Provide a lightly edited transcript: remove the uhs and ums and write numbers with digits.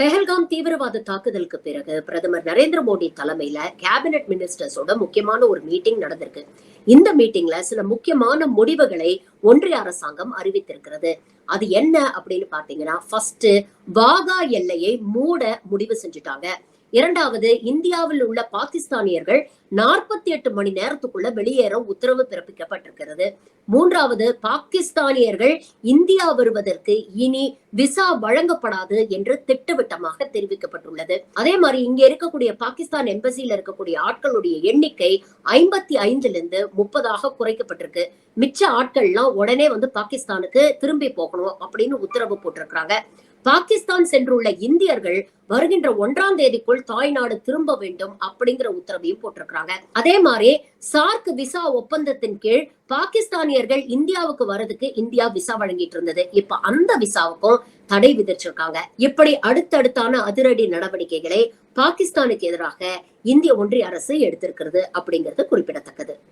பெஹல்காம் தீவிரவாத தாக்குதலுக்கு பிறகு பிரதமர் நரேந்திர மோடி தலைமையில கேபினெட் மினிஸ்டர்ஸோட முக்கியமான ஒரு மீட்டிங் நடந்திருக்கு. இந்த மீட்டிங்ல சில முக்கியமான முடிவுகளை ஒன்றிய அரசாங்கம் அறிவித்திருக்கிறது. அது என்ன அப்படின்னு பாத்தீங்கன்னா, ஃபர்ஸ்ட் வாகா எல்லையை மூட முடிவு செஞ்சுட்டாங்க. இரண்டாவது, இந்தியாவில் உள்ள பாகிஸ்தானியர்கள் 48 மணி நேரத்துக்குள்ள வெளியேற உத்தரவு பிறப்பிக்கப்பட்டிருக்கிறது. மூன்றாவது, பாகிஸ்தானியர்கள் இந்தியா வருவதற்கு இனி விசா வழங்கப்படாது என்று திட்டவட்டமாக தெரிவிக்கப்பட்டுள்ளது. அதே மாதிரி இங்க இருக்கக்கூடிய பாகிஸ்தான் எம்பசியில இருக்கக்கூடிய ஆட்களுடைய எண்ணிக்கை 55ல இருந்து 30ஆக குறைக்கப்பட்டிருக்கு. மிச்ச ஆட்கள்லாம் உடனே பாகிஸ்தானுக்கு திரும்பி போகணும் அப்படின்னு உத்தரவு போட்டிருக்கிறாங்க. பாகிஸ்தான் சென்றுள்ள இந்தியர்கள் வருகின்ற 1ஆம் தேதிக்குள் தாய்நாடு திரும்ப வேண்டும் அப்படிங்கிற உத்தரவையும் போட்டிருக்கிறாங்க. அதே மாதிரி சார்க் விசா ஒப்பந்தத்தின் கீழ் பாகிஸ்தானியர்கள் இந்தியாவுக்கு வரதுக்கு இந்தியா விசா வழங்கிட்டு இருந்தது. இப்ப அந்த விசாவுக்கும் தடை விதிச்சிருக்காங்க. இப்படி அடுத்தடுத்தான அதிரடி நடவடிக்கைகளை பாகிஸ்தானுக்கு எதிராக இந்திய ஒன்றிய அரசு எடுத்திருக்கிறது அப்படிங்கிறது குறிப்பிடத்தக்கது.